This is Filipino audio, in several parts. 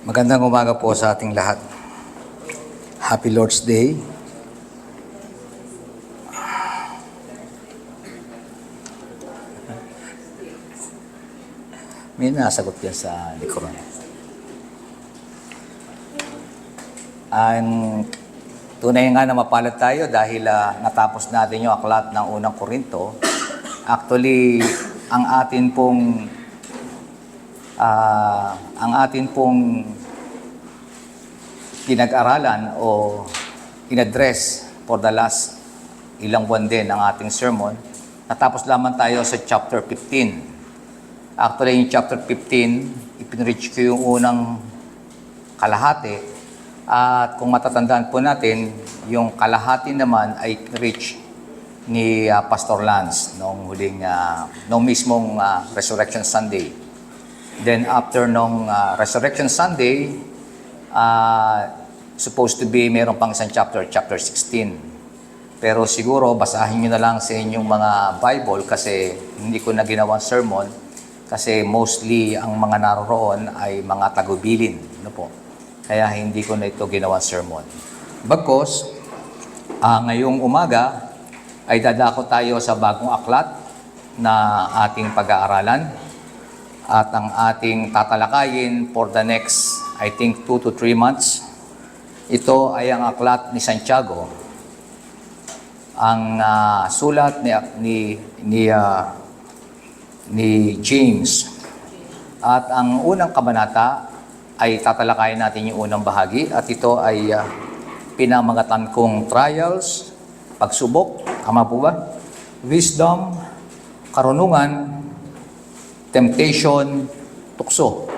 Magandang umaga po sa ating lahat. Happy Lord's Day. May nasagot yan sa likuran. Tunay nga na mapalad tayo dahil natapos natin yung aklat ng unang Korinto. Actually, ang atin pong pinag-aralan o in-address for the last ilang buwan din ang ating sermon, natapos lamang tayo sa chapter 15. Actually, yung chapter 15, ipinreach ko yung unang kalahati. At kung matatandaan po natin, yung kalahati naman ay reach ni Pastor Lance nung mismong Resurrection Sunday. Then after nung Resurrection Sunday, supposed to be mayroon pang isang chapter 16. Pero siguro basahin nyo na lang sa inyong mga Bible kasi hindi ko na ginawang sermon kasi mostly ang mga naroroon ay mga tagubilin. Ano po? Kaya hindi ko na ito ginawang sermon. Bagkos, ngayong umaga ay dadako tayo sa bagong aklat na ating pag-aaralan at ang ating tatalakayin for the next, I think, 2 to 3 months. Ito ay ang aklat ni Santiago. Ang sulat ni James. At ang unang kabanata ay tatalakayin natin yung unang bahagi at ito ay pinamagatan kong trials, pagsubok, tama po ba? Wisdom, karunungan, temptation, tukso.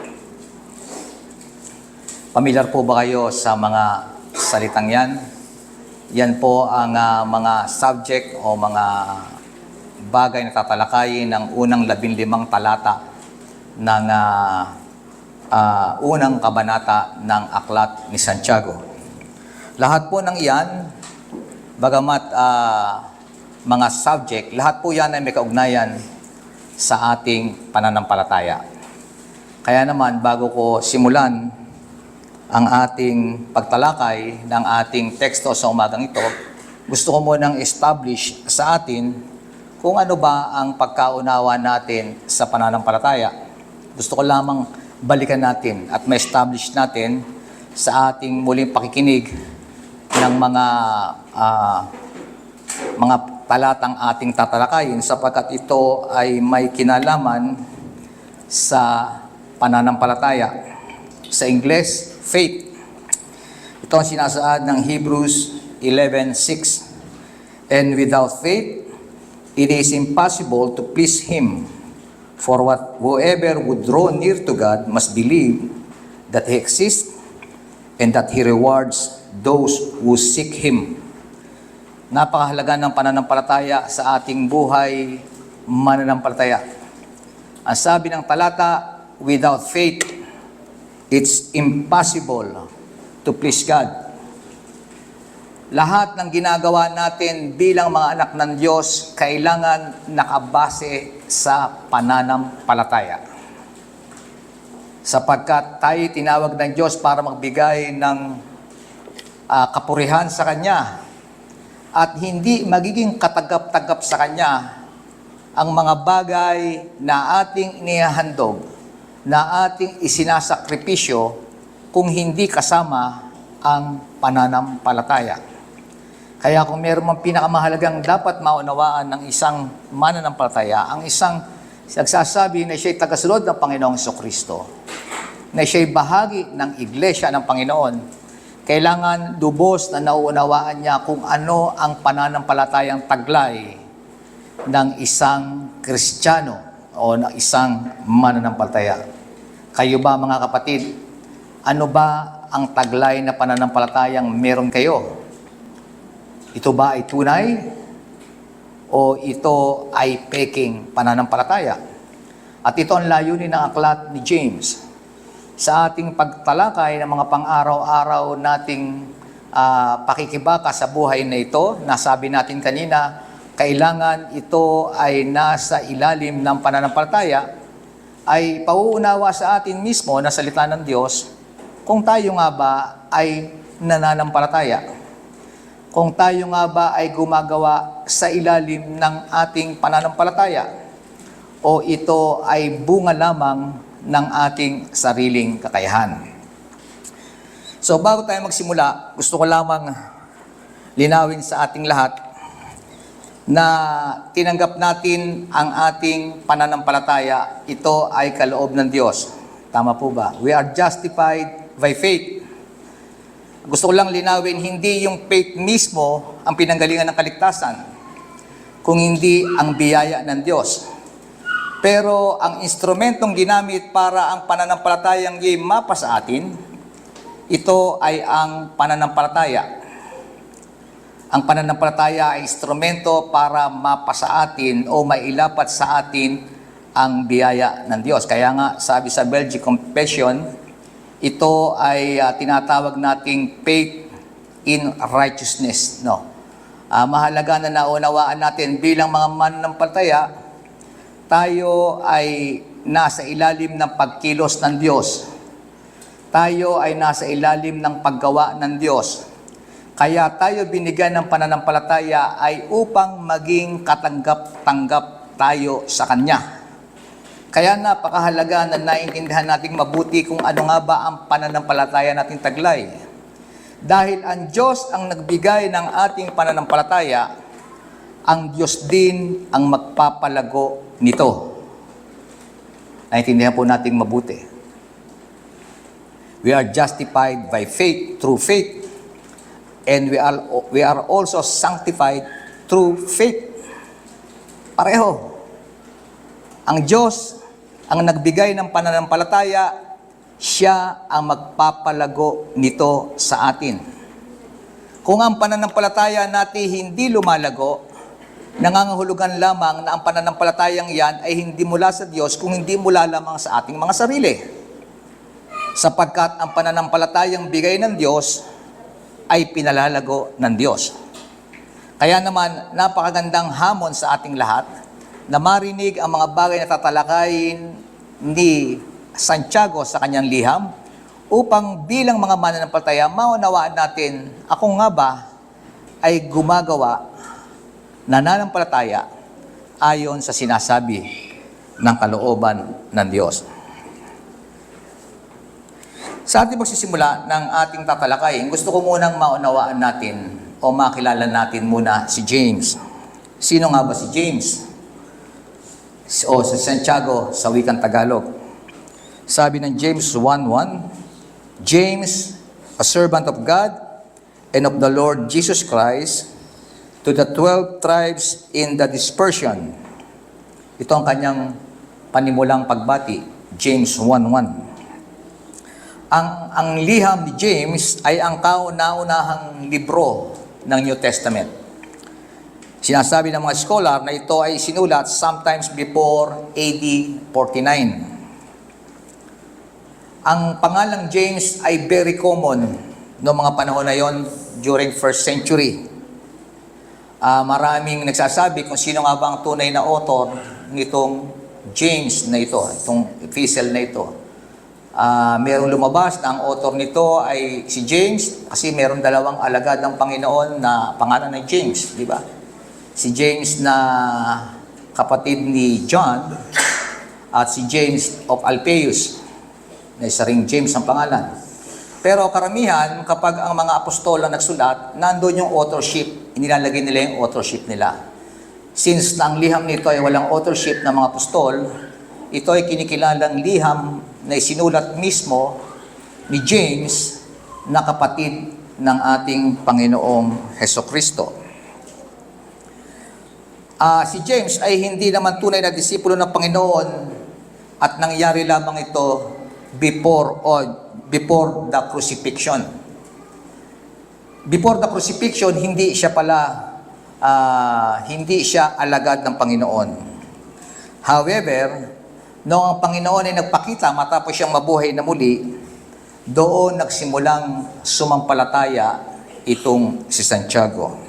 Pamilyar po ba kayo sa mga salitang yan? Yan po ang mga subject o mga bagay na tatalakayin ng unang 15 talata ng unang kabanata ng aklat ni Santiago. Lahat po ng iyan, bagamat mga subject, lahat po yan ay may kaugnayan sa ating pananampalataya. Kaya naman, bago ko simulan ang ating pagtalakay ng ating teksto sa umagang ito, gusto ko munang establish sa atin kung ano ba ang pagkaunawa natin sa pananampalataya. Gusto ko lamang balikan natin at ma-establish natin sa ating muling pakikinig ng mga talatang ating tatalakayin sapagkat ito ay may kinalaman sa pananampalataya. Sa Ingles, faith. Ito ang sinasaad ng Hebrews 11:6. And without faith, it is impossible to please Him. For whoever would draw near to God must believe that He exists and that He rewards those who seek Him. Napakahalaga ng pananampalataya sa ating buhay mananampalataya. Ang sabi ng talata, without faith, it's impossible to please God. Lahat ng ginagawa natin bilang mga anak ng Diyos, kailangan nakabase sa pananampalataya. Sapagkat tayo tinawag ng Diyos para magbigay ng kapurihan sa Kanya at hindi magiging katagap-tagap sa Kanya ang mga bagay na ating inihahandog, na ating isinasakripisyo kung hindi kasama ang pananampalataya. Kaya kung meron mang pinakamahalagang dapat maunawaan ng isang mananampalataya, ang isang nagsasabi na siya'y tagasunod ng Panginoong Jesucristo, na siya'y bahagi ng Iglesia ng Panginoon, kailangan lubos na nauunawaan niya kung ano ang pananampalatayang taglay ng isang Kristiyano o ng isang mananampalataya. Kayo ba mga kapatid, ano ba ang taglay na pananampalatayang meron kayo? Ito ba ay tunay o ito ay peking pananampalataya? At ito ang layunin ng aklat ni James. Sa ating pagtalakay ng mga pang-araw-araw nating pakikibaka sa buhay na ito, nasabi natin kanina, kailangan ito ay nasa ilalim ng pananampalataya, ay pauunawa sa atin mismo na salita ng Diyos kung tayo nga ba ay nananampalataya, kung tayo nga ba ay gumagawa sa ilalim ng ating pananampalataya, o ito ay bunga lamang ng ating sariling kakayahan. So bago tayo magsimula, gusto ko lamang linawin sa ating lahat na tinanggap natin ang ating pananampalataya, ito ay kaloob ng Diyos. Tama po ba? We are justified by faith. Gusto ko lang linawin, hindi yung faith mismo ang pinanggalingan ng kaligtasan, kung hindi ang biyaya ng Diyos. Pero ang instrumentong ginamit para ang pananampalatayang mapa sa atin, ito ay ang pananampalataya. Ang pananampalataya ay instrumento para mapa sa atin o mailapat sa atin ang biyaya ng Diyos. Kaya nga, sabi sa Belgic Confession, ito ay tinatawag nating faith in righteousness. No? Mahalaga na naunawaan natin bilang mga mananampalataya, tayo ay nasa ilalim ng pagkilos ng Diyos. Tayo ay nasa ilalim ng paggawa ng Diyos. Kaya tayo binigyan ng pananampalataya ay upang maging katanggap-tanggap tayo sa Kanya. Kaya napakahalaga na naiintindihan natin mabuti kung ano nga ba ang pananampalataya nating taglay. Dahil ang Diyos ang nagbigay ng ating pananampalataya, ang Diyos din ang magpapalago nito. Naiintindihan po natin mabuti. We are justified by faith, through faith. And we are also sanctified through faith. Pareho. Ang Diyos ang nagbigay ng pananampalataya, siya ang magpapalago nito sa atin. Kung ang pananampalataya natin hindi lumalago, nangangahulugan lamang na ang pananampalatayang yan ay hindi mula sa Diyos kung hindi mula lamang sa ating mga sarili. Sapagkat ang pananampalatayang bigay ng Diyos ay pinalalago ng Diyos. Kaya naman, napakagandang hamon sa ating lahat na marinig ang mga bagay na tatalakayin ni Santiago sa kanyang liham upang bilang mga mananampalataya, maunawaan natin, ako nga ba ay gumagawa, nananampalataya ayon sa sinasabi ng kalooban ng Diyos. Sa ating magsisimula ng ating tatalakayin, gusto ko munang maunawaan natin o makilala natin muna si James. Sino nga ba si James? O si Santiago sa wikang Tagalog. Sabi ng James 1:1, James, a servant of God and of the Lord Jesus Christ, to the 12 tribes in the dispersion. Ito ang kanyang panimulang pagbati, James 1:1. Ang liham ni James ay ang kauna-unahang libro ng New Testament. Sinasabi ng mga scholar na ito ay sinulat sometimes before AD 49. Ang pangalang James ay very common noong mga panahon na yon during first century. Maraming nagsasabi kung sino nga ba ang tunay na author nitong James na ito, itong epistle na ito. Merong lumabas na ang author nito ay si James kasi merong dalawang alagad ng Panginoon na pangalan ng James, di ba? Si James na kapatid ni John at si James of Alphaeus, na isa ring James ang pangalan. Pero karamihan, kapag ang mga apostol ang nagsulat, nandun yung authorship, inilalagay nila yung authorship nila. Since na ang liham nito ay walang authorship ng mga apostol, ito ay kinikilalang liham na isinulat mismo ni James na kapatid ng ating Panginoong Hesukristo. Si James ay hindi naman tunay na disipulo ng Panginoon at nangyari lamang ito before the crucifixion. Before the crucifixion, hindi siya alagad ng Panginoon. However, noong ang Panginoon ay nagpakita matapos siyang mabuhay na muli, doon nagsimulang sumampalataya itong si Santiago.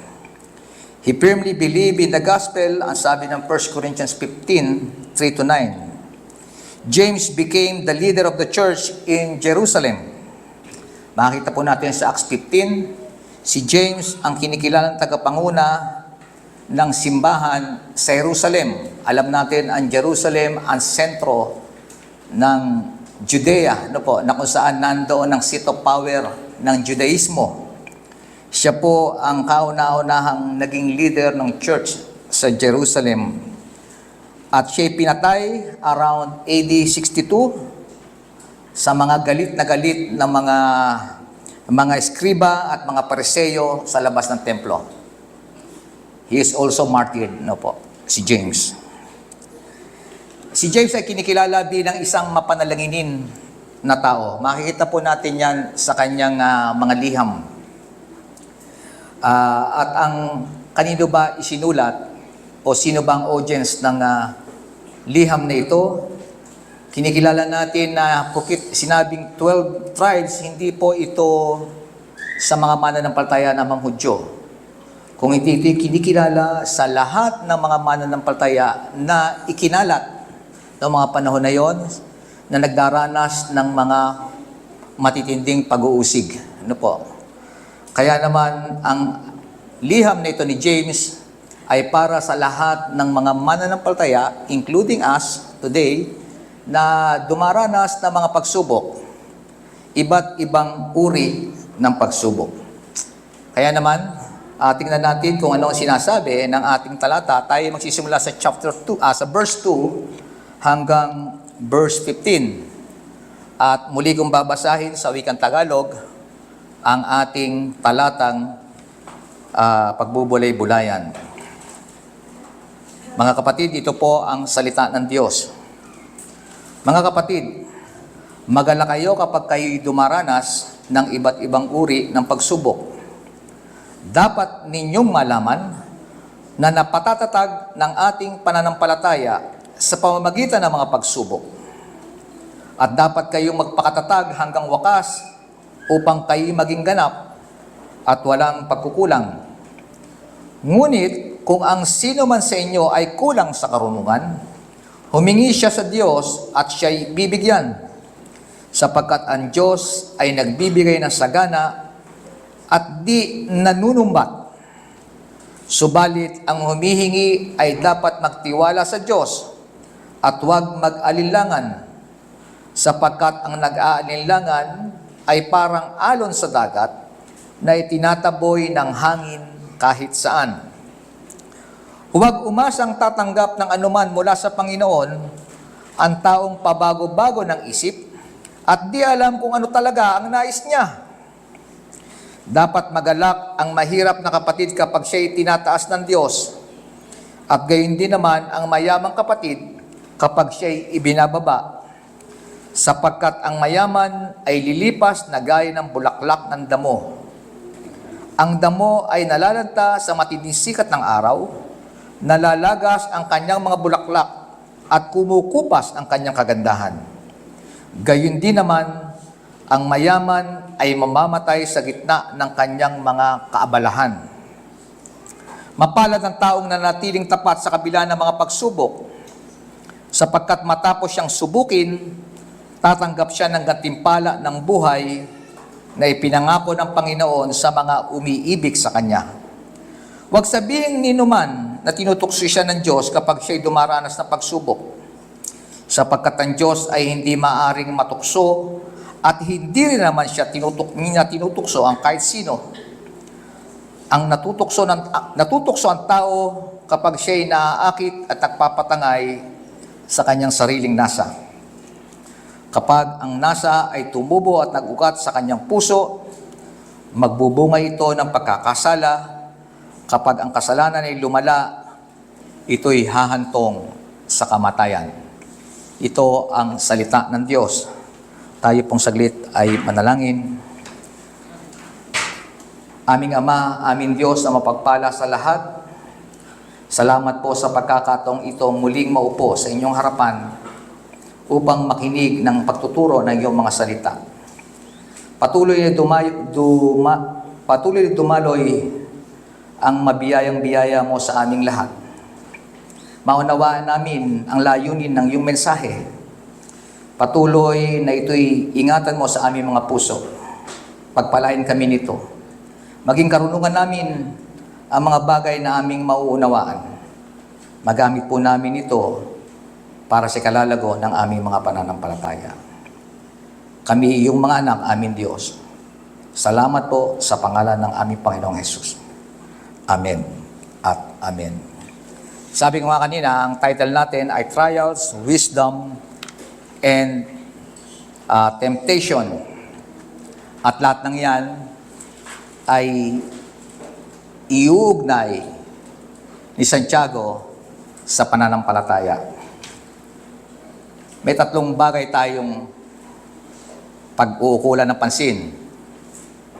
He firmly believed in the gospel, ang sabi ng 1 Corinthians 15, 3-9. James became the leader of the church in Jerusalem. Makikita po natin sa Acts 15, si James ang kinikilalang tagapanguna ng simbahan sa Jerusalem. Alam natin ang Jerusalem ang sentro ng Judea, na kung saan nandoon ang seat of power ng Judaismo. Siya po ang kauna-unahang naging leader ng church sa Jerusalem. At siya'y pinatay around AD 62 sa mga galit ng mga eskriba at mga pariseyo sa labas ng templo. He is also martyred, si James. Si James ay kinikilala bilang isang mapanalanginin na tao. Makikita po natin yan sa kanyang mga liham. At ang kanino ba isinulat o sino bang audience ng liham na ito? Kinikilala natin na pukit sinabing 12 tribes, hindi po ito sa mga mananampalataya na mga Hudyo. Kung hindi ito kinikilala sa lahat ng mga mananampalataya na ikinalat noong mga panahon na yon na nagdaranas ng mga matitinding pag-uusig. Kaya naman ang liham na ito ni James ay para sa lahat ng mga mananampalataya, including us today, na dumaranas ng mga pagsubok, iba't ibang uri ng pagsubok. Kaya naman, tingnan natin kung ano ang sinasabi ng ating talata. Tayo magsisimula sa sa verse 2 hanggang verse 15. At muli kong babasahin sa wikang Tagalog ang ating talatang pagbubulay-bulayan. Mga kapatid, ito po ang salita ng Diyos. Mga kapatid, magala kayo kapag kayo'y dumaranas ng iba't ibang uri ng pagsubok. Dapat ninyong malaman na napatatatag ng ating pananampalataya sa pamamagitan ng mga pagsubok. At dapat kayong magpakatatag hanggang wakas upang kayo'y maging ganap at walang pagkukulang. Ngunit kung ang sino man sa inyo ay kulang sa karunungan, humingi siya sa Diyos at siya'y bibigyan, sapagkat ang Diyos ay nagbibigay ng sagana at di nanunumbat. Subalit ang humihingi ay dapat magtiwala sa Diyos at huwag mag-alinlangan, sapagkat ang nag-aalinlangan ay parang alon sa dagat na itinataboy ng hangin kahit saan. Huwag umasang tatanggap ng anuman mula sa Panginoon ang taong pabago-bago ng isip at di alam kung ano talaga ang nais niya. Dapat magalak ang mahirap na kapatid kapag siya'y tinataas ng Diyos at gayon din naman ang mayamang kapatid kapag siya'y ibinababa, sapagkat ang mayaman ay lilipas na gaya ng bulaklak ng damo. Ang damo ay nalalanta sa matinding sikat ng araw, nalalagas ang kanyang mga bulaklak at kumukupas ang kanyang kagandahan. Gayon din naman, ang mayaman ay mamamatay sa gitna ng kanyang mga kaabalahan. Mapalad ang taong nanatiling tapat sa kabila ng mga pagsubok, sapagkat matapos siyang subukin, tatanggap siya ng gantimpala ng buhay na ipinangako ng Panginoon sa mga umiibig sa Kanya. Huwag sabihin ninuman na tinutukso siya ng Diyos kapag siya'y dumaranas ng pagsubok, sapagkat ang Diyos ay hindi maaring matukso at hindi rin naman siya tinutukso ang kahit sino. Ang natutokso ang tao kapag siya'y naaakit at nagpapatangay sa kanyang sariling nasa. Kapag ang nasa ay tumubo at nag-ugat sa kanyang puso, magbubunga ito ng pagkakasala. Kapag ang kasalanan ay lumala, ito'y hahantong sa kamatayan. Ito ang salita ng Diyos. Tayo pong saglit ay manalangin. Aming Ama, aming Diyos na mapagpala sa lahat, salamat po sa pagkakataong ito muling maupo sa inyong harapan upang makinig ng pagtuturo ng iyong mga salita. Patuloy na dumaloy ang mabiyayang-biyaya mo sa aming lahat. Maunawaan namin ang layunin ng iyong mensahe. Patuloy na ito'y ingatan mo sa aming mga puso. Pagpalain kami nito. Maging karunungan namin ang mga bagay na aming mauunawaan. Magamit po namin ito para sa kalalago ng aming mga pananampalataya. Kami iyong mga anak, aming Diyos. Salamat po sa pangalan ng aming Panginoong Hesus. Amen at Amen. Sabi ko nga kanina, ang title natin ay Trials, Wisdom, and Temptation. At lahat ng yan ay iuugnay ni Santiago sa pananampalataya. May tatlong bagay tayong pag-uukulan ng pansin.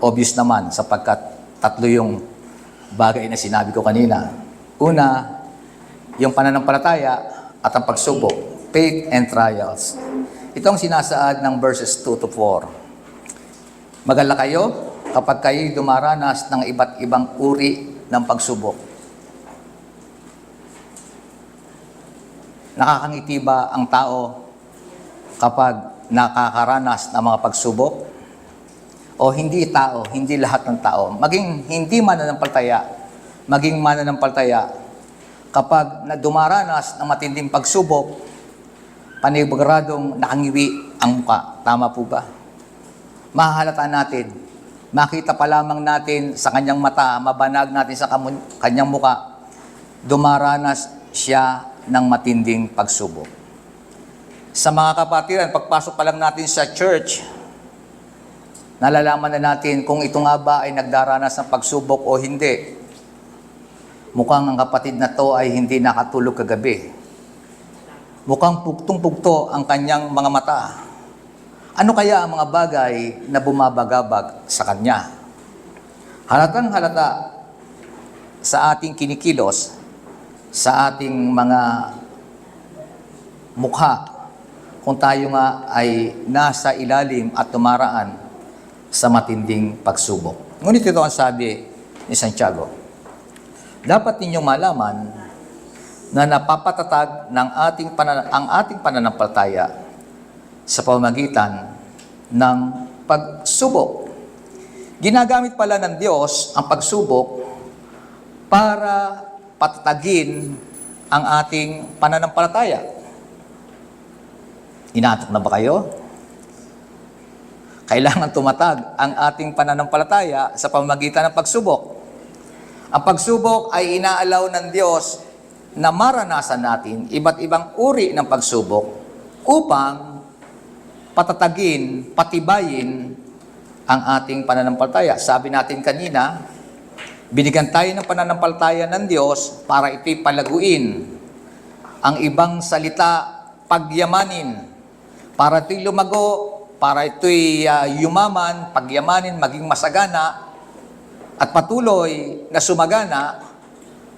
Obvious naman sapagkat tatlo yung bagay na sinabi ko kanina. Una, yung pananampalataya at ang pagsubok, faith and trials. Ito ang sinasaad ng verses 2 to 4. Magalala kayo kapag kayo dumaranas ng iba't ibang uri ng pagsubok. Nakakangiti ba ang tao kapag nakakaranas ng mga pagsubok? O hindi tao, hindi lahat ng tao. Maging hindi mananampalataya, maging mananampalataya, kapag dumaranas ng matinding pagsubok, paniguradong nakangiwi ang muka. Tama po ba? Mahahalata natin, makita pa lamang natin sa kanyang mata, mabanag natin sa kanyang muka, dumaranas siya ng matinding pagsubok. Sa mga kapatiran, pagpasok pa lang natin sa church, nalalaman na natin kung ito nga ba ay nagdaranas ng pagsubok o hindi. Mukhang ang kapatid na to ay hindi nakatulog kagabi. Mukhang pugtong-pugto ang kanyang mga mata. Ano kaya ang mga bagay na bumabagabag sa kanya? Halatang halata sa ating kinikilos, sa ating mga mukha, kung tayo nga ay nasa ilalim at tumaraan sa matinding pagsubok. Ngunit ito ang sabi ni Santiago. Dapat ninyong malaman na napapatatag ng ang ating pananampalataya sa pamamagitan ng pagsubok. Ginagamit pala ng Diyos ang pagsubok para patatagin ang ating pananampalataya. Inaantok na ba kayo? Kailangan tumatag ang ating pananampalataya sa pamamagitan ng pagsubok. Ang pagsubok ay inaalaw ng Diyos na maranasan natin iba't ibang uri ng pagsubok upang patatagin, patibayin ang ating pananampalataya. Sabi natin kanina, binigyan tayo ng pananampalataya ng Diyos para ito'y palaguin. Ang ibang salita, pagyamanin. Para ito'y lumago, para ito'y yumaman, pagyamanin, maging masagana, at patuloy na sumagana,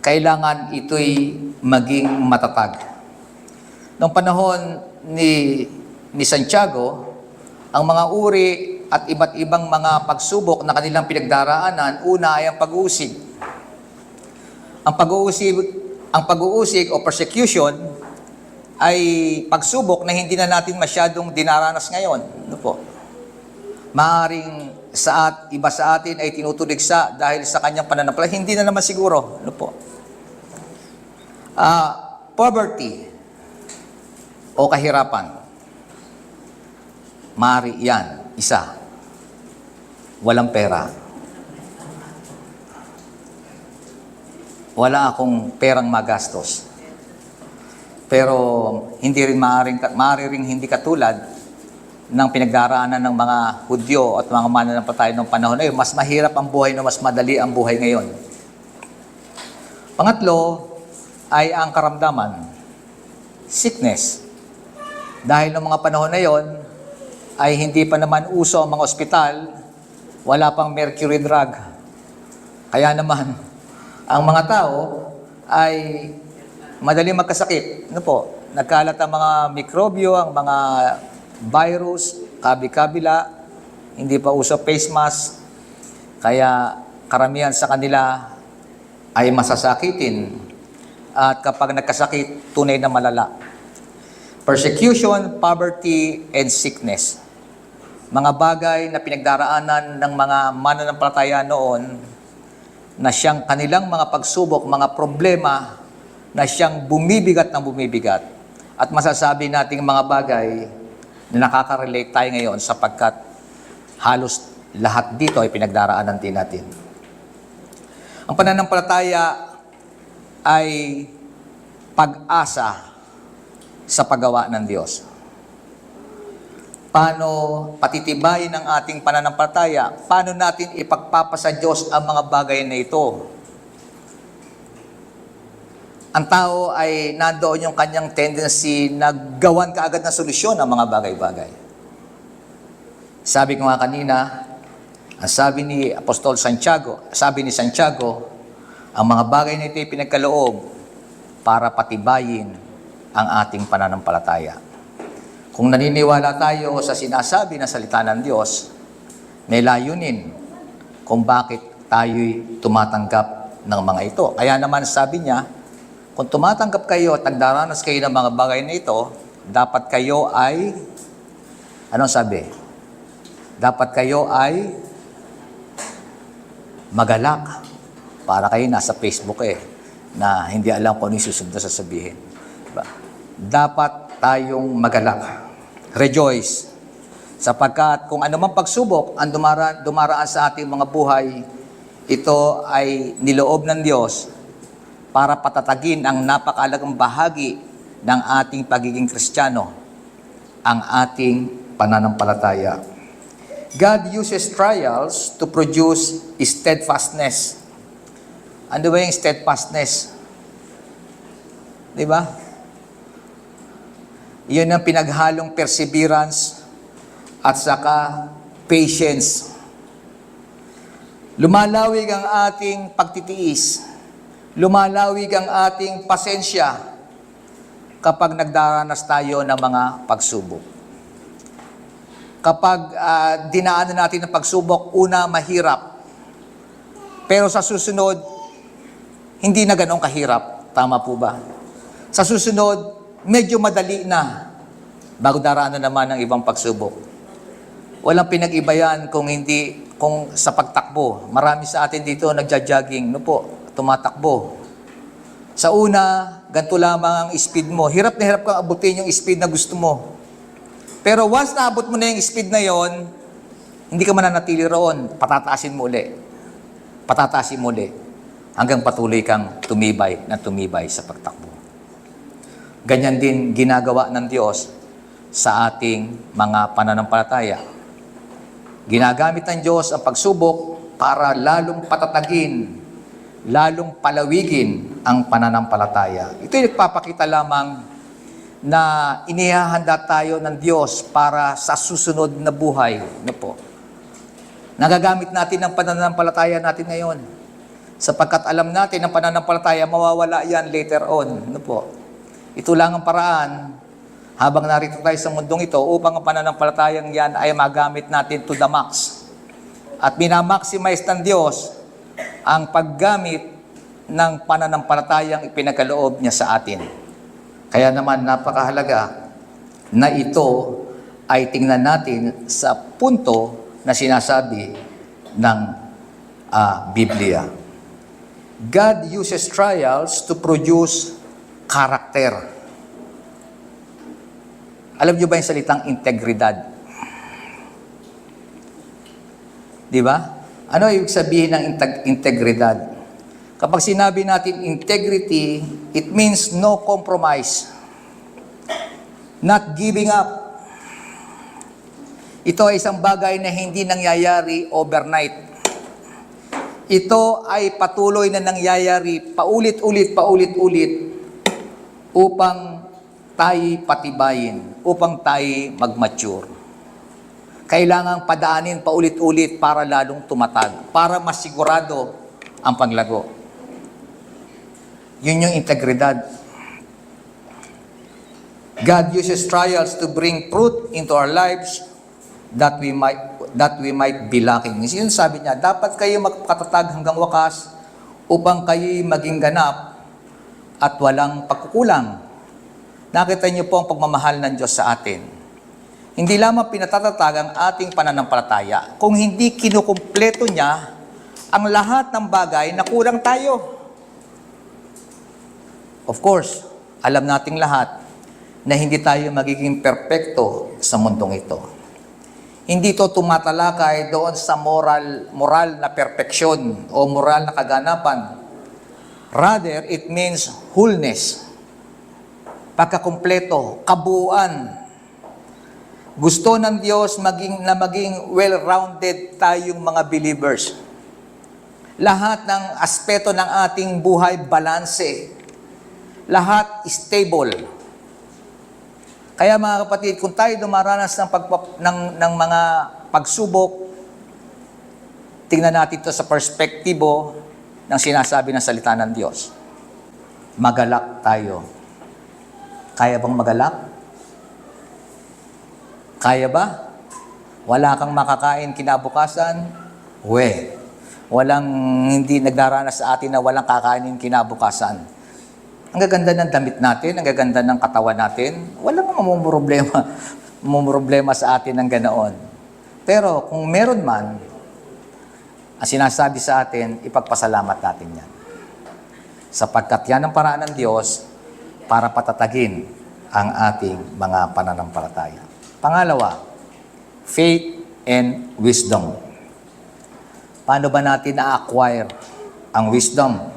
kailangan ito'y maging matatag. Noong panahon ni Santiago, ang mga uri at iba't ibang mga pagsubok na kanilang pinagdaraanan, una ay ang pag-uusig. Ang pag-uusig o persecution ay pagsubok na hindi na natin masyadong dinaranas ngayon. Ano po? Maaring iba sa atin ay tinutuligsa dahil sa kanyang pananampalataya. Hindi na naman siguro. Ano po? Poverty o kahirapan. Maaari yan. Isa. Walang pera. Wala akong perang magastos. Pero hindi rin maaari ring hindi katulad ng pinagdaraanan ng mga Hudyo at mga mananampalataya ng panahon na yun. Mas mahirap ang buhay no mas madali ang buhay ngayon. Pangatlo ay ang karamdaman. Sickness. Dahil ng mga panahon na yon ay hindi pa naman uso ang mga ospital, wala pang mercury drug. Kaya naman, ang mga tao ay madaling magkasakit. Ano po? Nagkalat ang mga mikrobyo, ang mga virus, kabi-kabila, hindi pa uso face mask, kaya karamihan sa kanila ay masasakitin. At kapag nagkasakit, tunay na malala. Persecution, poverty, and sickness. mga bagay na pinagdaraanan ng mga mananampalataya noon na siyang kanilang mga pagsubok, mga problema na siyang bumibigat ng bumibigat. At masasabi nating mga bagay na nakaka-relate tayo ngayon sapagkat halos lahat dito ay pinagdaraanan din natin. Ang pananampalataya ay pag-asa sa paggawa ng Diyos. Paano patitibayin ang ating pananampalataya? Paano natin ipagpapasa Diyos ang mga bagay na ito? Ang tao ay nandoon yung kanyang tendency na gawan kaagad ng solusyon ng mga bagay-bagay. Sabi ko nga kanina, ang sabi ni Apostol Santiago, ang mga bagay na ito ay pinagkaloob para patibayin ang ating pananampalataya. Kung naniniwala tayo sa sinasabi na salita ng Diyos, may layunin kung bakit tayo'y tumatanggap ng mga ito. Kaya naman sabi niya, kung tumatanggap kayo at nagdaranas kayo ng mga bagay na ito, dapat kayo ay, anong sabi? Dapat kayo ay magalak. Para kayo nasa Facebook na hindi alam kung ano yung susunod na sasabihin. Dapat tayong magalak. Rejoice. Sapagkat kung anumang pagsubok ang dumaraan sa ating mga buhay, ito ay niloob ng Diyos para patatagin ang napakalagang bahagi ng ating pagiging Kristiyano, ang ating pananampalataya. God uses trials to produce steadfastness. Ano ba yung steadfastness? Di ba? Yun ang pinaghalong perseverance at saka patience. Lumalawig ang ating pagtitiis. Lumalawig ang ating pasensya kapag nagdaranas tayo ng mga pagsubok. Kapag dinaanan natin ang pagsubok, una mahirap. Pero sa susunod, hindi na ganun kahirap. Tama po ba? Sa susunod, medyo madali na bago daraanan naman ng ibang pagsubok. Walang pinag-iba yan kung sa pagtakbo. Marami sa atin dito nagja-jogging, tumatakbo. Sa una, ganito lamang ang speed mo. Hirap na hirap kang abutin yung speed na gusto mo. Pero once naabot mo na yung speed na yon, hindi ka mananatili roon. Patataasin mo uli. Hanggang patuloy kang tumibay sa pagtakbo. Ganyan din ginagawa ng Diyos sa ating mga pananampalataya. Ginagamit ng Diyos ang pagsubok para lalong patatagin, lalong palawigin ang pananampalataya. Ito'y nagpapakita lamang na inihahanda tayo ng Diyos para sa susunod na buhay. Nagagamit natin ang pananampalataya natin ngayon. Sapagkat alam natin ang pananampalataya, mawawala yan later on. Ito lang ang paraan habang narito tayo sa mundong ito upang ang pananampalatayang yan ay magamit natin to the max. At minamaximize ng Diyos ang paggamit ng pananampalatayang ipinagkaloob niya sa atin. Kaya naman napakahalaga na ito ay tingnan natin sa punto na sinasabi ng Biblia. God uses trials to produce karakter. Alam niyo ba yung salitang integridad? Di ba? Ano ibig sabihin ng integridad? Kapag sinabi natin integrity, it means no compromise. Not giving up. Ito ay isang bagay na hindi nangyayari overnight. Ito ay patuloy na nangyayari paulit-ulit upang tayo patibayin, upang tayo mag-mature. Kailangang padaanin paulit-ulit para lalong tumatag, para masigurado ang paglago. Yun yung integridad. God uses trials to bring fruit into our lives that we might be lacking. Yun sabi niya, dapat kayo magkatatag hanggang wakas upang kayo maging ganap at walang pagkukulang. Nakita niyo po ang pagmamahal ng Diyos sa atin. Hindi lamang pinatatatag ang ating pananampalataya, kung hindi kinukumpleto niya ang lahat ng bagay na kulang tayo. Of course, alam nating lahat na hindi tayo magiging perpekto sa mundong ito. Hindi ito tumatalakay doon sa moral na perpeksyon o moral na kaganapan. Rather, it means wholeness, pagkakumpleto, kabuuan. Gusto ng Diyos maging well-rounded tayong mga believers. Lahat ng aspeto ng ating buhay, balanse. Lahat stable. Kaya mga kapatid, kung tayo dumaranas ng mga pagsubok, tingnan natin ito sa perspektibo ng sinasabi ng salita ng Diyos. Magalak tayo. Kaya bang magalak? Kaya ba? Wala kang makakain kinabukasan? Walang hindi nagdaranas sa atin na walang kakainin kinabukasan. Ang gaganda ng damit natin, ang gaganda ng katawan natin, walang problema sa atin ng ganoon. Pero kung meron man, ang sinasabi sa atin, ipagpasalamat natin yan. Sapagkat yan ang paraan ng Diyos para patatagin ang ating mga pananampalataya. Pangalawa, faith and wisdom. Paano ba natin na-acquire ang wisdom?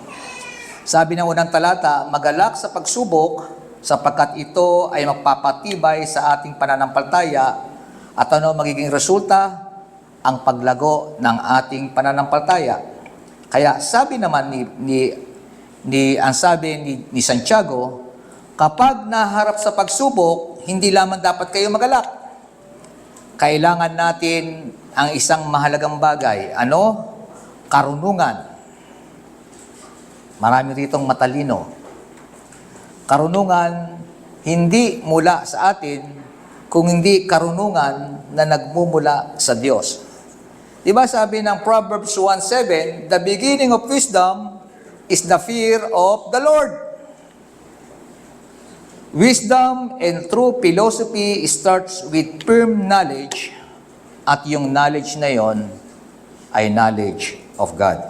Sabi ng unang talata, magalak sa pagsubok sapagkat ito ay magpapatibay sa ating pananampalataya at ano magiging resulta? Ang paglago ng ating pananampalataya. Kaya sabi naman ni Santiago, kapag naharap sa pagsubok, hindi lamang dapat kayo magalak. Kailangan natin ang isang mahalagang bagay. Ano? Karunungan. Marami ritong matalino. Karunungan, hindi mula sa atin, kung hindi karunungan na nagmumula sa Diyos. Diba sabi ng Proverbs 1:7, the beginning of wisdom is the fear of the Lord. Wisdom and true philosophy starts with firm knowledge at yung knowledge na yon ay knowledge of God.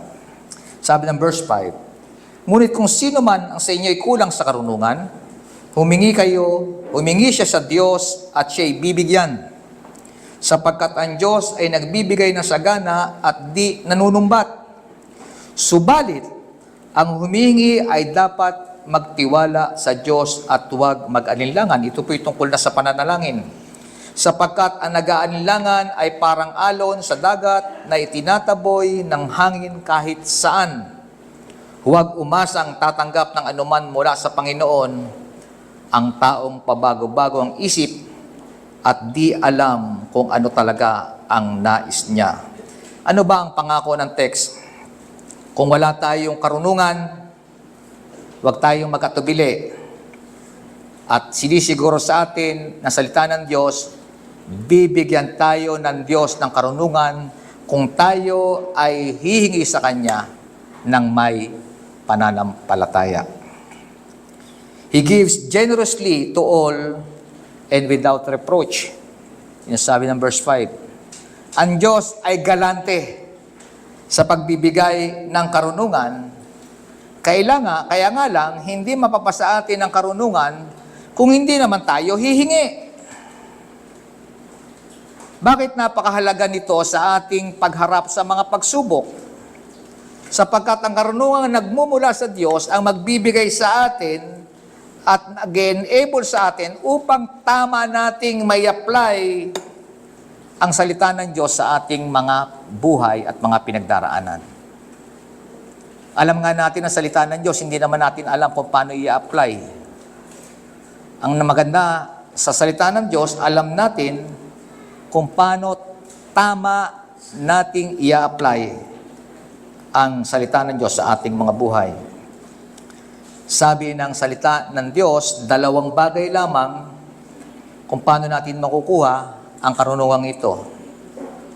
Sabi ng verse 5, ngunit kung sino man ang sa inyo ay kulang sa karunungan, humingi siya sa Diyos at siya'y bibigyan. Sapagkat ang Diyos ay nagbibigay ng sagana at di nanunumbat. Subalit, ang humingi ay dapat magtiwala sa Diyos at huwag mag-alinlangan. Ito po'y tungkol na sa pananalangin. Sapagkat ang nag-aalinlangan ay parang alon sa dagat na itinataboy ng hangin kahit saan. Huwag umasang tatanggap ng anuman mula sa Panginoon ang taong pabago-bago ang isip at di alam kung ano talaga ang nais niya. Ano ba ang pangako ng text? Kung wala tayong karunungan, huwag tayong magkatubili. At sinisiguro sa atin na salita ng Diyos, bibigyan tayo ng Diyos ng karunungan kung tayo ay hihingi sa Kanya ng may pananampalataya. He gives generously to all and without reproach. Yung sabi ng verse 5. Ang Diyos ay galante sa pagbibigay ng karunungan. Kaya nga lang, hindi mapapasa atin ang karunungan kung hindi naman tayo hihingi. Bakit napakahalaga nito sa ating pagharap sa mga pagsubok? Sapagkat ang karunungan nagmumula sa Diyos ang magbibigay sa atin at nag-enable sa atin upang tama nating may apply ang salita ng Diyos sa ating mga buhay at mga pinagdaraanan. Alam nga natin ang salita ng Diyos, hindi naman natin alam kung paano i-apply. Ang maganda sa salita ng Diyos, alam natin kung paano tama nating i-apply ang salita ng Diyos sa ating mga buhay. Sabi ng salita ng Diyos, dalawang bagay lamang kung paano natin makukuha ang karunungang ito.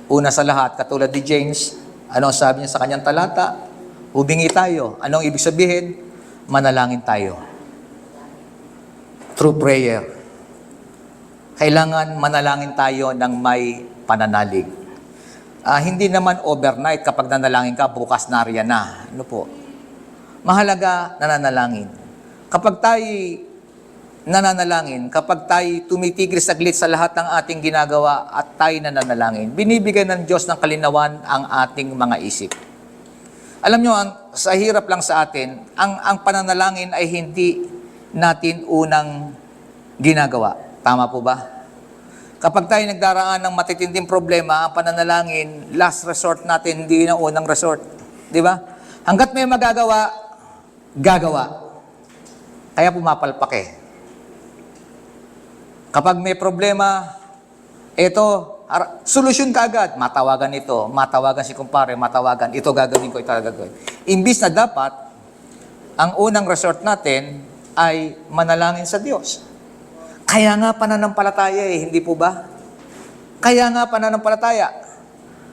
Una sa lahat, katulad ni James, ano ang sabi niya sa kanyang talata? Humingi tayo. Anong ibig sabihin? Manalangin tayo. Through prayer. kailangan manalangin tayo ng may pananalig. Hindi naman overnight kapag nanalangin ka, bukas nariyan na. Ano po? Mahalaga nananalangin. Kapag tayo nananalangin, kapag tayo tumitigil saglit sa lahat ng ating ginagawa at tayo nananalangin, binibigyan ng Diyos ng kalinawan ang ating mga isip. Alam nyo, sa hirap lang sa atin, ang pananalangin ay hindi natin unang ginagawa. Tama po ba? Kapag tayo nagdaraan ng matitinding problema, ang pananalangin, last resort natin, hindi na unang resort. Di ba? Hanggat may magagawa, gagawa. Kaya pumapalpak eh. Kapag may problema, solusyon ka agad. Matawagan ito, matawagan si kumpare, matawagan, ito gagawin ko, ito gagawin. Imbis na dapat, ang unang resort natin ay manalangin sa Diyos. Kaya nga pananampalataya eh, hindi po ba? Kaya nga pananampalataya.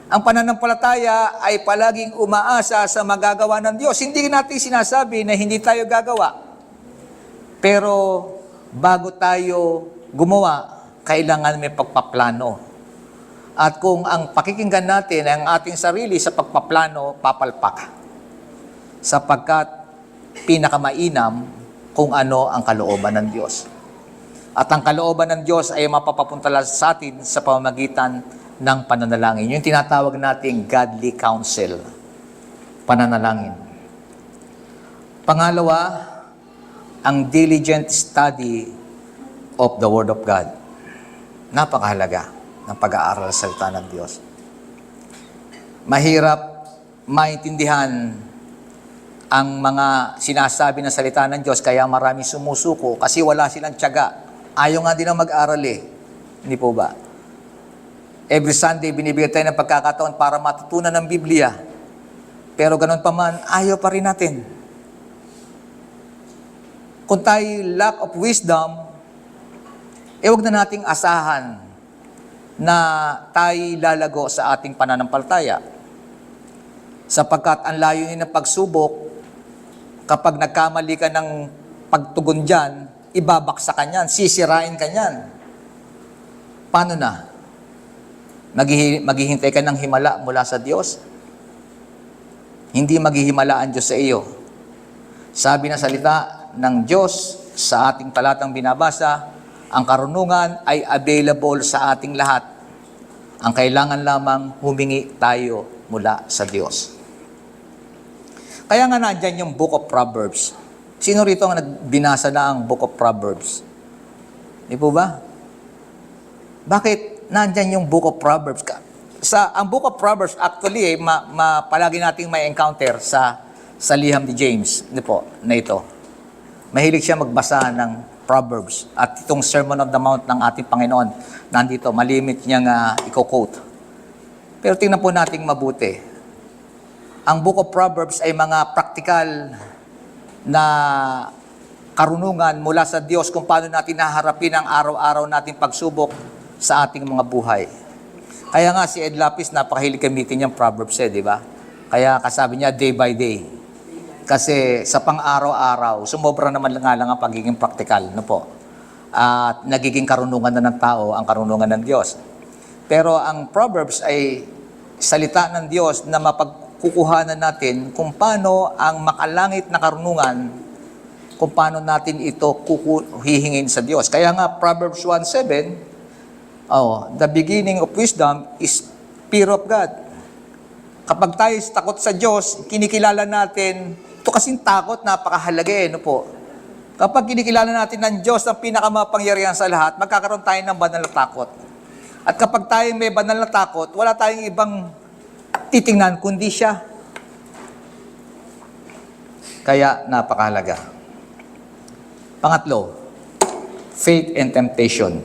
Ang pananampalataya ay palaging umaasa sa magagawa ng Diyos. Hindi natin sinasabi na hindi tayo gagawa. Pero bago tayo gumawa, kailangan may pagpaplano. At kung ang pakikinggan natin ay ang ating sarili sa pagpaplano, papalpak. Sapagkat pinakamainam kung ano ang kalooban ng Diyos. At ang kalooban ng Diyos ay mapapapunta sa atin sa pamamagitan ng pananalangin. Yung tinatawag nating godly counsel. Pananalangin. Pangalawa, ang diligent study of the Word of God. Napakahalaga ng pag-aaral sa salita ng Diyos. Mahirap maintindihan ang mga sinasabi ng salita ng Diyos, kaya marami sumusuko kasi wala silang tiyaga. Ayaw nga din ang mag-aral eh. Hindi po ba? Every Sunday, binibigyan tayo ng pagkakataon para matutunan ng Biblia. Pero ganun pa man, ayaw pa rin natin. Kung tayo lack of wisdom, huwag na nating asahan na tayo lalago sa ating pananampalataya. Sapagkat ang layunin ng pagsubok, kapag nagkamali ka ng pagtugon dyan, ibabaksa ka niyan, sisirain ka niyan. Paano na? Maghihintay ka ng himala mula sa Diyos? Hindi maghihimala ang Diyos sa iyo. Sabi na salita ng Diyos sa ating talatang binabasa, ang karunungan ay available sa ating lahat. Ang kailangan lamang humingi tayo mula sa Diyos. Kaya nga nandyan yung Book of Proverbs. Sino rito ang nagbinasa na ang Book of Proverbs? Di po ba? Bakit nandyan yung Book of Proverbs? Ang Book of Proverbs, actually, palagi nating may encounter sa liham ni James. Di po, na ito. Mahilig siya magbasa ng Proverbs. At itong Sermon on the Mount ng ating Panginoon, nandito, malimit niyang i-quote. Pero tingnan po nating mabuti. Ang Book of Proverbs ay mga praktikal na karunungan mula sa Diyos kung paano natin naharapin ang araw-araw nating pagsubok sa ating mga buhay. Kaya nga si Ed Lapis, napakahilig gamitin niyang Proverbs di ba? Kaya kasabi niya, day by day. Kasi sa pang-araw-araw, sumobra naman nga lang ang pagiging praktikal, no po? At nagiging karunungan na ng tao ang karunungan ng Diyos. Pero ang Proverbs ay salita ng Diyos na mapagkukuhanan natin kung paano ang makalangit na karunungan, kung paano natin ito hihingin sa Diyos. Kaya nga, Proverbs 1:7, the beginning of wisdom is fear of God. Kapag tayo takot sa Diyos, kinikilala natin, ito kasing takot, napakahalaga no po. Kapag kinikilala natin ng Diyos ang pinakamapangyarihan sa lahat, magkakaroon tayo ng banal na takot. At kapag tayo may banal na takot, wala tayong ibang titingnan kundi siya. Kaya napakahalaga. Pangatlo, faith and temptation.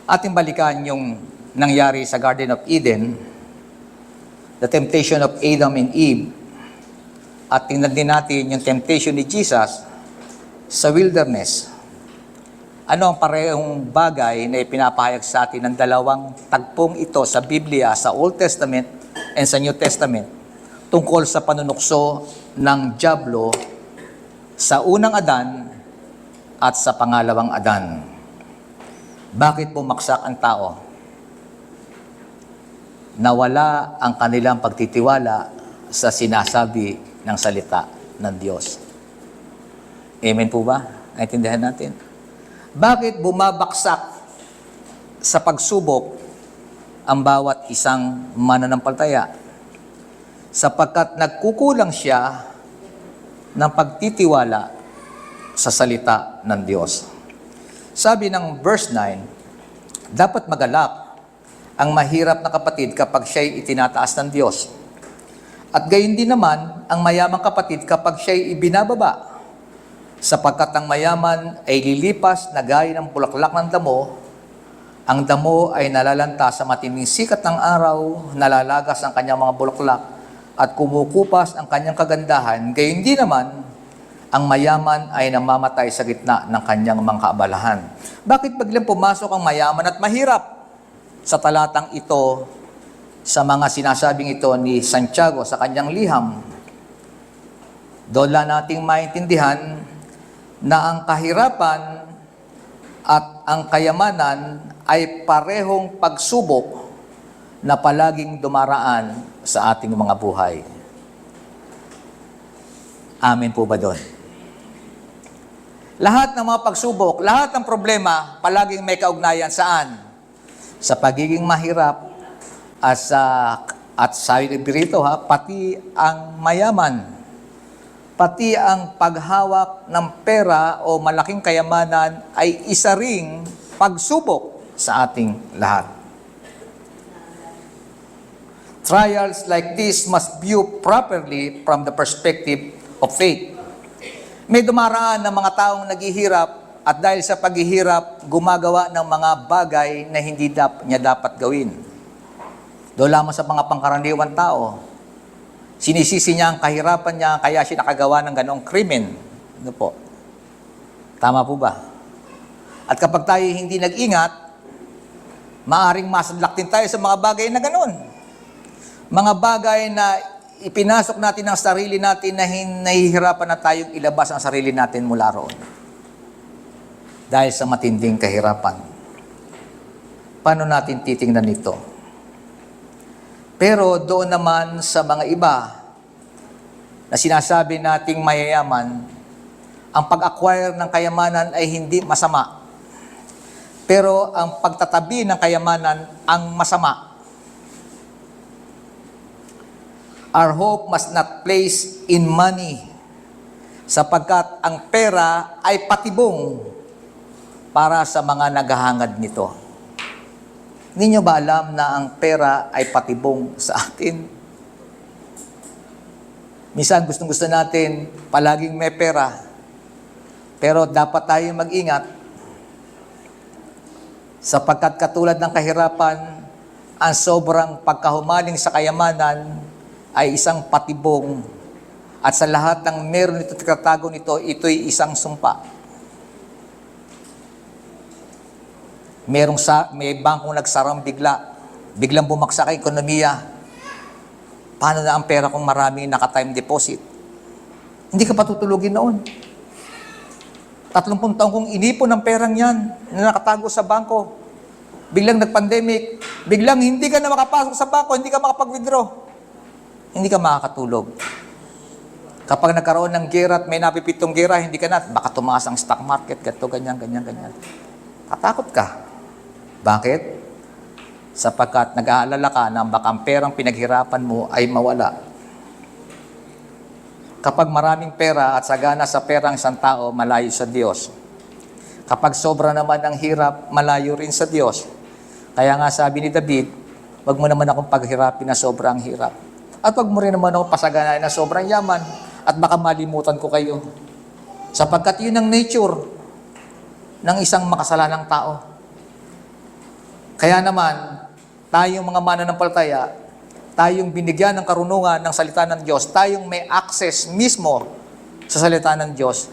Ating balikan yung nangyari sa Garden of Eden, the temptation of Adam and Eve, at tingnan din natin yung temptation ni Jesus sa wilderness. Ano ang parehong bagay na ipinapahayag sa atin ng dalawang tagpong ito sa Biblia, sa Old Testament and sa New Testament, tungkol sa panunukso ng dyablo sa unang Adan at sa pangalawang Adan. Bakit bumaksak ang tao? Nawala ang kanilang pagtitiwala sa sinasabi ng salita ng Diyos. Amen po ba? Naintindihan natin? Bakit bumabaksak sa pagsubok ang bawat isang mananampalataya? Sapagkat nagkukulang siya ng pagtitiwala sa salita ng Diyos. Sabi ng verse 9, dapat magalak ang mahirap na kapatid kapag siya'y itinataas ng Diyos. At gayon din naman ang mayamang kapatid kapag siya'y ibinababa. Sapagkat ang mayaman ay lilipas na gaya ng bulaklak ng damo, ang damo ay nalalanta sa matinding sikat ng araw, nalalagas ang kanyang mga bulaklak, at kumukupas ang kanyang kagandahan. Gayon din naman, ang mayaman ay namamatay sa gitna ng kanyang mga kaabalahan. Bakit biglang pumasok ang mayaman at mahirap? Sa talatang ito, sa mga sinasabing ito ni Santiago sa kanyang liham, doon lang nating maintindihan na ang kahirapan at ang kayamanan ay parehong pagsubok na palaging dumaraan sa ating mga buhay. Amen po ba doon? Lahat ng mga pagsubok, lahat ng problema, palaging may kaugnayan saan? Sa pagiging mahirap at sabi rito pati ang mayaman, pati ang paghawak ng pera o malaking kayamanan ay isa ring pagsubok sa ating lahat. Trials like this must view properly from the perspective of faith. May dumaraan ng mga taong naghihirap at dahil sa paghihirap, gumagawa ng mga bagay na hindi niya dapat gawin. Doon lamang sa mga pangkaraniwang tao, sinisisi niya ang kahirapan niya, kaya siya nakagawa ng ganong krimen. Ano po? Tama po ba? At kapag tayo hindi nag-ingat, maaring masadlak din tayo sa mga bagay na ganon. Mga bagay na ipinasok natin ang sarili natin na nahihirapan na tayong ilabas ang sarili natin mula roon. Dahil sa matinding kahirapan. Paano natin titingnan ito? Pero doon naman sa mga iba na sinasabi nating mayayaman, ang pag-acquire ng kayamanan ay hindi masama. Pero ang pagtatabi ng kayamanan ang masama. Our hope must not place in money, sapagkat ang pera ay patibong para sa mga naghahangad nito. Ninyo ba alam na ang pera ay patibong sa atin? Minsan gustong-gusto natin palaging may pera, pero dapat tayo mag-ingat sapagkat katulad ng kahirapan, ang sobrang pagkahumaling sa kayamanan ay isang patibong at sa lahat ng meron nito tikatago nito, ito'y isang sumpa. May bangkong nagsarang biglang bumagsak ang ekonomiya. Paano na ang pera kung maraming naka-time deposit? Hindi ka patutulugin noon. 30 taong kong inipon ng perang yan na nakatago sa bangko. Biglang nag-pandemic, biglang hindi ka na makapasok sa bangko, hindi ka makapag-withdraw. Hindi ka makakatulog. Kapag nagkaroon ng gera at may napipitong gera, hindi ka na, baka tumaas ang stock market, ganyan. Tatakot ka. Bakit? Sapagkat nag-aalala ka na baka ang perang pinaghirapan mo ay mawala. Kapag maraming pera at sagana sa perang isang tao, malayo sa Diyos. Kapag sobra naman ang hirap, malayo rin sa Diyos. Kaya nga sabi ni David, wag mo naman akong paghirapin na sobrang hirap. At wag mo rin naman akong pasaganain na sobrang yaman at baka malimutan ko kayo. Sapagkat yun ang nature ng isang makasalanang tao. Kaya naman, tayong mga mananampalataya, tayong binigyan ng karunungan ng salita ng Diyos, tayong may access mismo sa salita ng Diyos,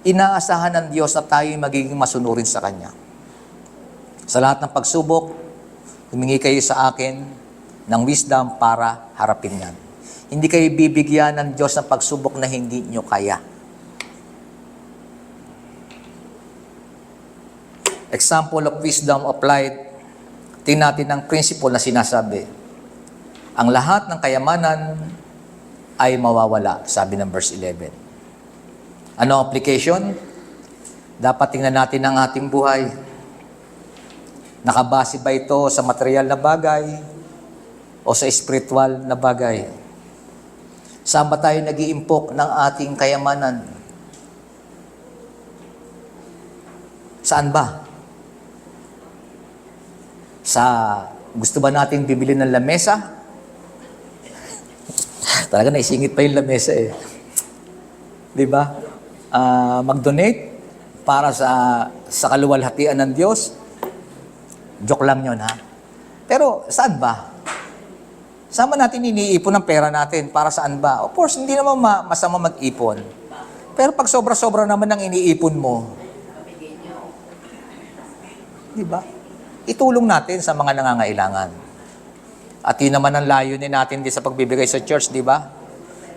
inaasahan ng Diyos na tayo'y magiging masunurin sa Kanya. Sa lahat ng pagsubok, humingi kayo sa akin ng wisdom para harapin yan. Hindi kayo bibigyan ng Diyos ng pagsubok na hindi nyo kaya. example of wisdom applied, tingnan natin ang principle na sinasabi. Ang lahat ng kayamanan ay mawawala, sabi ng verse 11. Ano ang application? Dapat tingnan natin ang ating buhay. Nakabase ba ito sa material na bagay o sa spiritual na bagay? Saan ba tayo nag-iimpok ng ating kayamanan? Saan ba? Gusto ba nating bibili ng lamesa? Talaga naisingit pa yung lamesa eh. Di ba? Mag-donate para sa kaluwalhatian ng Diyos. Joke lang yun, ha? Pero saan ba? Saan ba natin iniipon ang pera natin? Para saan ba? Of course, hindi naman masama mag-ipon. Pero pag sobra-sobra naman ang iniipon mo, di ba? Itulong natin sa mga nangangailangan. At yun naman ang layunin natin sa pagbibigay sa church, di ba?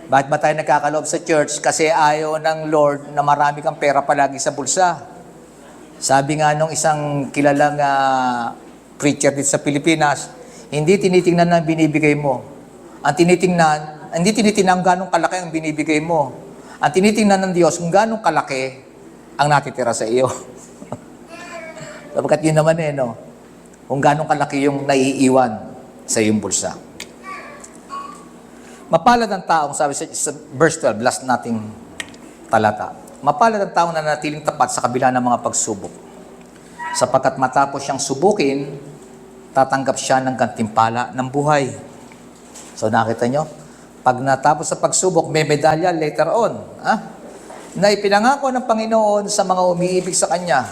Bakit ba tayo nagkakaloob sa church? Kasi ayaw ng Lord na marami kang pera palagi sa bulsa. Sabi nga nung isang kilalang preacher dito sa Pilipinas, hindi tinitingnan ang binibigay mo. Hindi tinitingnan kung gano'ng kalaki ang binibigay mo. Ang tinitingnan ng Diyos kung gano'ng kalaki ang natitira sa iyo. Sapagkat yun naman no? Kung gano'ng kalaki yung naiiwan sa iyong bulsa. Mapalad ang taong, sabi sa verse 12, last nating talata. Mapalad ang taong na nanatiling tapat sa kabila ng mga pagsubok. Sapagkat matapos siyang subukin, tatanggap siya ng gantimpala ng buhay. So nakita nyo? Pag natapos sa pagsubok, may medalya later on. Na ipinangako ng Panginoon sa mga umiibig sa Kanya.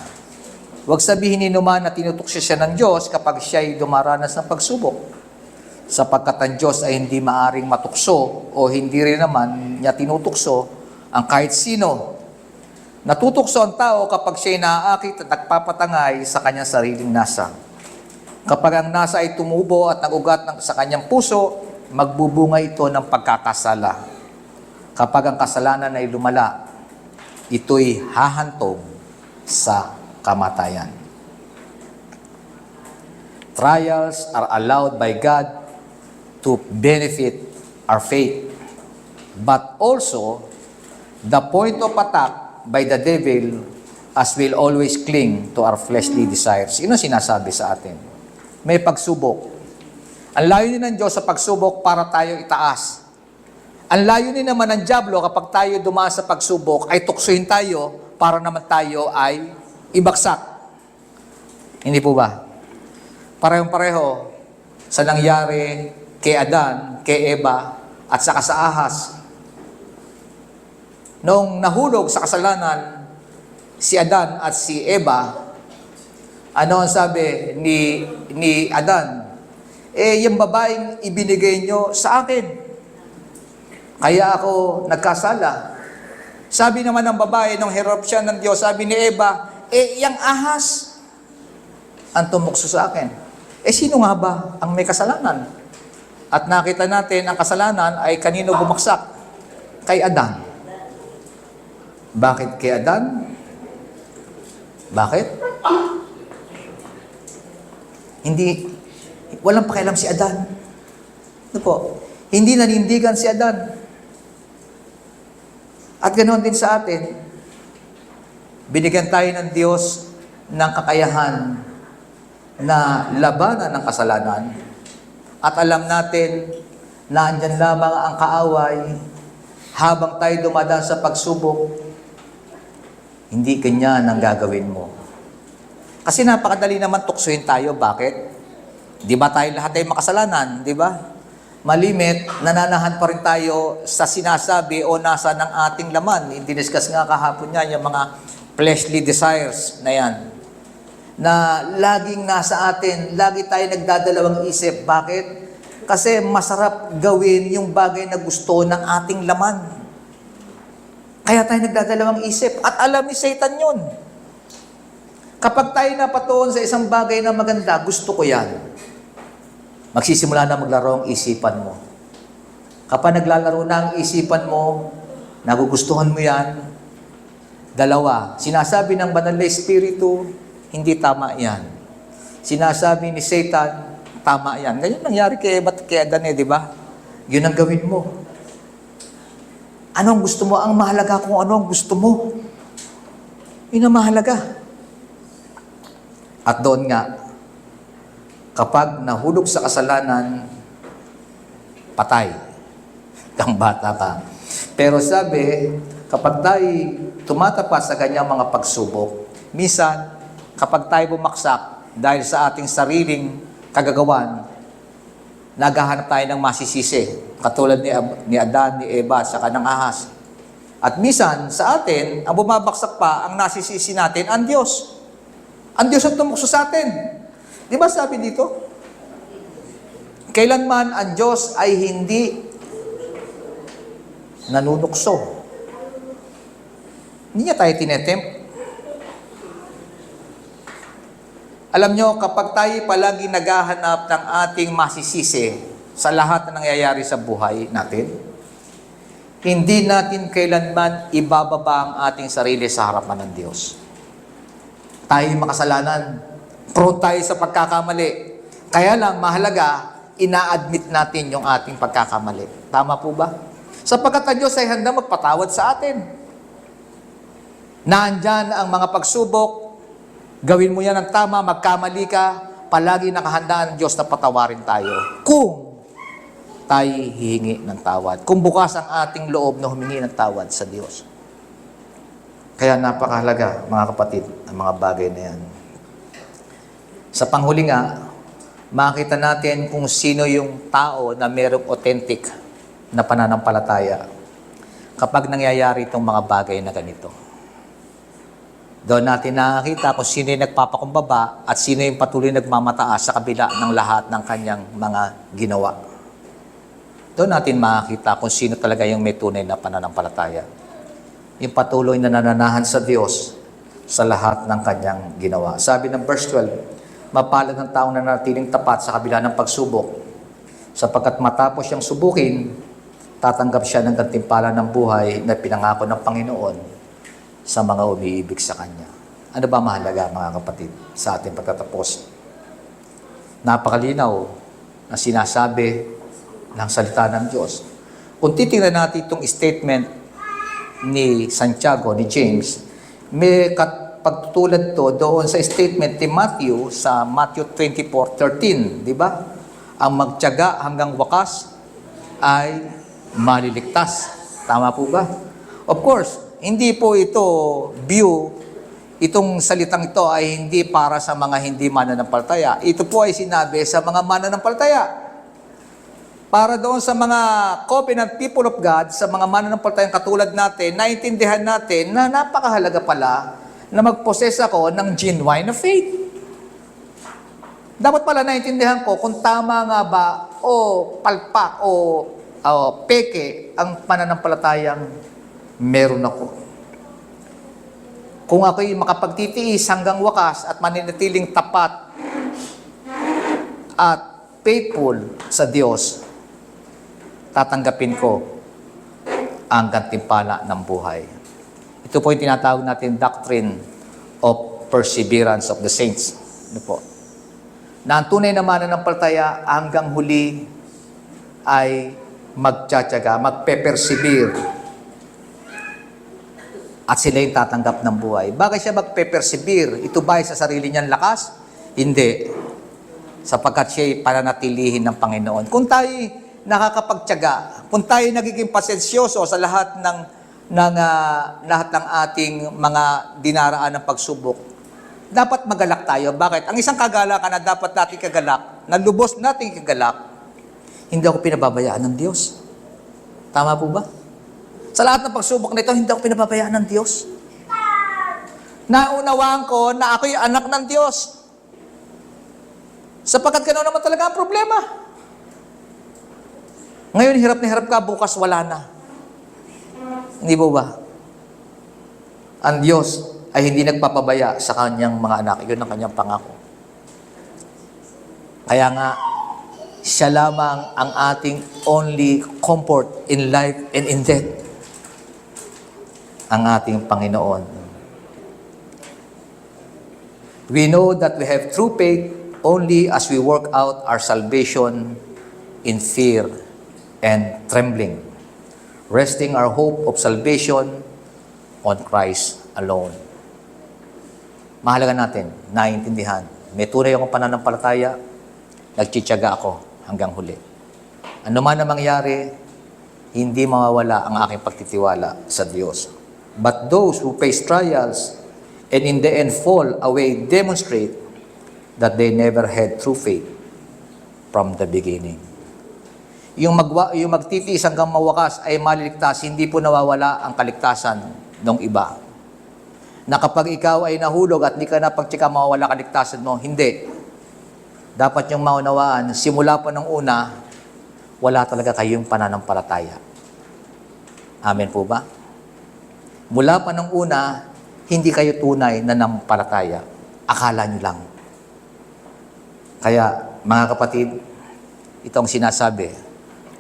Huwag sabihin ni naman na tinutukso siya ng Diyos kapag siya ay dumaranas ng pagsubok. Sapagkat ang Diyos ay hindi maaring matukso o hindi rin naman niya tinutukso ang kahit sino. Natutukso ang tao kapag siya ay naaakit at nagpapatangay sa kanyang sariling nasa. Kapag ang nasa ay tumubo at nagugat sa kanyang puso, magbubunga ito ng pagkakasala. Kapag ang kasalanan ay lumala, ito'y hahantong sa kamatayan. Trials are allowed by God to benefit our faith. But also, the point of attack by the devil as will always cling to our fleshly desires. Yun ang sinasabi sa atin. May pagsubok. Ang layunin ng Diyos sa pagsubok para tayo itaas. Ang layunin naman ng dyablo kapag tayo dumaan sa pagsubok ay tuksuhin tayo para naman tayo ay ibagsak. Hindi po ba? Parehong-pareho sa nangyari kay Adan, kay Eva, at saka sa Ahas. Noong nahulog sa kasalanan si Adan at si Eva, ano ang sabi ni Adan? Yung babaeng ibinigay nyo sa akin. Kaya ako nagkasala. Sabi naman ng babae, nung hirap siya ng Diyos, sabi ni Eva, yung ahas ang tumukso sa akin. Sino nga ba ang may kasalanan? At nakita natin, ang kasalanan ay kanino bumagsak? Kay Adan. Bakit kay Adan? Bakit? Walang pakialam si Adan. Ano po? Hindi nanindigan si Adan. At ganoon din sa atin, binigyan tayo ng Diyos ng kakayahan na labanan ng kasalanan. At alam natin na andyan lamang ang kaaway habang tayo dumadaan sa pagsubok, hindi ganyan ang gagawin mo. Kasi napakadali naman tuksuhin tayo. Bakit? Di ba tayo lahat ay makasalanan? Di ba? Malimit, nananahan pa rin tayo sa sinasabi o nasa ng ating laman. Diniscuss nga kahapon yan, yung mga fleshly desires na yan. Na laging nasa atin, lagi tayo nagdadalawang isip. Bakit? Kasi masarap gawin yung bagay na gusto ng ating laman. Kaya tayo nagdadalawang isip. At alam ni Satan yun. Kapag tayo napatuon sa isang bagay na maganda, gusto ko yan. Magsisimula na maglaro ang isipan mo. Kapag naglalaro na ang isipan mo, nagugustuhan mo yan, dalawa, sinasabi ng Banal na Espiritu, Hindi tama yan. Sinasabi ni Satan, tama yan. Ganyan nangyari kay Eva at kay Adan di ba? Yun ang gawin mo. Ano ang gusto mo? Ang mahalaga kung ano ang gusto mo. Yun ang mahalaga. At doon nga, kapag nahulog sa kasalanan, patay. Kang bata ka. Pero sabi, kapag tayo tumatapat sa kanyang mga pagsubok, minsan, kapag tayo bumaksak dahil sa ating sariling kagagawan, naghahanap tayo ng masisisi. Katulad ni Adan, ni Eva, sa kanang ahas. At minsan, sa atin, ang bumabaksak pa, ang nasisisi natin, ang Diyos. Ang Diyos ang tumukso sa atin. Di ba sabi dito? Kailanman ang Diyos ay hindi nanunukso. Hindi niya tayo tinetempt. Alam nyo, kapag tayo palagi naghahanap ng ating masisisi sa lahat na nangyayari sa buhay natin, hindi natin kailanman ibababa ang ating sarili sa harapan ng Diyos. Tayo makasalanan. Prone tayo sa pagkakamali. Kaya lang, mahalaga, ina-admit natin yung ating pagkakamali. Tama po ba? Sapagkat ang Diyos ay handang magpatawad sa atin. Naandyan ang mga pagsubok, gawin mo yan ng tama, magkamali ka, palagi nakahanda ang Diyos na patawarin tayo. Kung tayo hihingi ng tawad. Kung bukas ang ating loob na humingi ng tawad sa Diyos. Kaya napakahalaga, mga kapatid, ang mga bagay na yan. Sa panghuli nga, makita natin kung sino yung tao na mayroong authentic na pananampalataya kapag nangyayari itong mga bagay na ganito. Doon natin nakakita kung sino yung nagpapakumbaba at sino yung patuloy nagmamataas sa kabila ng lahat ng kanyang mga ginawa. Doon natin makakita kung sino talaga yung may tunay na pananampalataya. Yung patuloy na nananahan sa Diyos sa lahat ng kanyang ginawa. Sabi ng verse 12, mapalad ng taong nanatiling tapat sa kabila ng pagsubok, sapagkat matapos siyang subukin, tatanggap siya ng gantimpala ng buhay na pinangako ng Panginoon sa mga umiibig sa Kanya. Ano ba mahalaga, mga kapatid, sa ating pagtatapos? Napakalinaw na sinasabi ng salita ng Diyos. Kung titingnan natin itong statement ni Santiago, ni James, may pagtutulad to doon sa statement ni Matthew sa Matthew 24:13, di ba? Ang magtiyaga hanggang wakas ay maliligtas. Tama po ba? Of course, hindi po ito itong salitang ito ay hindi para sa mga hindi mananampalataya. Ito po ay sinabi sa mga mananampalataya. Para doon sa mga covenant people of God, sa mga mananampalatayang katulad natin, naintindihan natin na napakahalaga pala na mag-possess ako ng genuine na faith. Dapat pala naintindihan ko kung tama nga ba o palpak o peke ang pananampalatayang meron ako. Kung ako'y makapagtitiis hanggang wakas at maninatiling tapat at faithful sa Diyos, tatanggapin ko ang gantimpala ng buhay. Ito po yung tinatawag natin doctrine of perseverance of the saints. Ano po? Na ang tunay na mananampalataya hanggang huli ay magtsatsaga, magpe-persevere. At sila yung tatanggap ng buhay. Bakit siya magpe-persevere? Ito ba ay sa sarili niyang lakas? Hindi. Sapagkat siya ay pananatilihin ng Panginoon. Kung tayo nakakapagtyaga, kung tayo nagiging pasensyoso sa lahat ng ating mga dinaraan ng pagsubok, dapat magalak tayo. Bakit? Ang isang kagalakan na dapat natin kagalak, na lubos natin kagalak, hindi ako pinababayaan ng Diyos. Tama po ba? Sa lahat ng pagsubok na ito, hindi ako pinababayaan ng Diyos. Naunawaan ko na ako'y anak ng Diyos. Sapagkat gano'n naman talaga ang problema. Ngayon, hirap na hirap ka, bukas wala na. Hindi po ba? Ang Diyos ay hindi nagpapabaya sa kanyang mga anak. Iyon ang kanyang pangako. Kaya nga, siya lamang ang ating only comfort in life and in death. Ang ating Panginoon. We know that we have true faith only as we work out our salvation in fear and trembling, resting our hope of salvation on Christ alone. Mahalaga natin, naiintindihan, may tunay akong pananampalataya, nagtsitsaga ako hanggang huli. Ano man ang mangyari, hindi mawawala ang aking pagtitiwala sa Diyos. But those who face trials and in the end fall away demonstrate that they never had true faith from the beginning. Yung magtitiis hanggang mawakas ay maliligtas, hindi po nawawala ang kaligtasan ng iba. Na kapag ikaw ay nahulog at di ka na pagtsika mawawala kaligtasan mo, hindi. Dapat yung maunawaan, simula pa ng una, wala talaga kayong pananampalataya. Amen po ba? Mula pa ng una, hindi kayo tunay na nanampalataya. Akala nyo lang. Kaya, mga kapatid, itong sinasabi,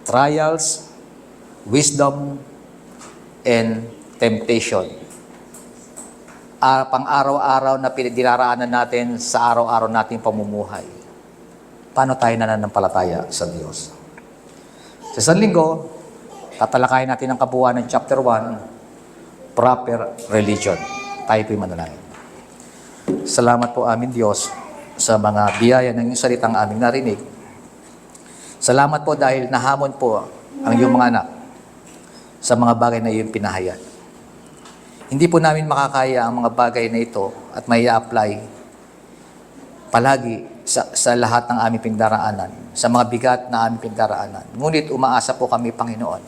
trials, wisdom, and temptation. Pang-araw-araw na dinaraanan natin sa araw-araw nating pamumuhay. Paano tayo nananampalataya sa Diyos? Sa isang linggo, tatalakayin natin ang kabuuan ng chapter 1, proper religion. Tayo po'y manalangin. Salamat po amin Diyos sa mga biyaya ng iyong salitang aming narinig. Salamat po dahil nahamon po ang iyong mga anak sa mga bagay na iyong pinahayag. Hindi po namin makakaya ang mga bagay na ito at may apply palagi sa lahat ng aming pinagdaraanan, sa mga bigat na aming pinagdaraanan. Ngunit umaasa po kami, Panginoon,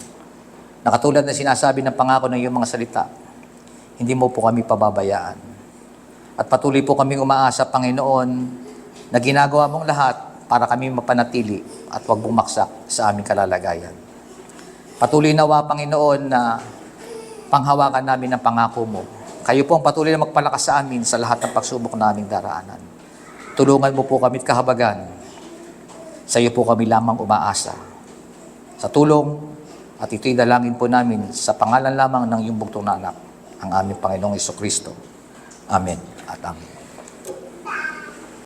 na katulad na sinasabi ng pangako ng iyong mga salita, hindi mo po kami pababayaan. At patuloy po kami umaasa, Panginoon, na ginagawa mong lahat para kami mapanatili at huwag bumaksak sa aming kalalagayan. Patuloy nawa, Panginoon, na panghawakan namin ang pangako mo. Kayo po ang patuloy na magpalakas sa amin sa lahat ng pagsubok na aming daraanan. Tulungan mo po kami at kahabagan. Sa iyo po kami lamang umaasa. Sa tulong at ito'y dalangin po namin sa pangalan lamang ng iyong bugtong na anak, ang aming Panginoong Jesucristo. Amen at amen.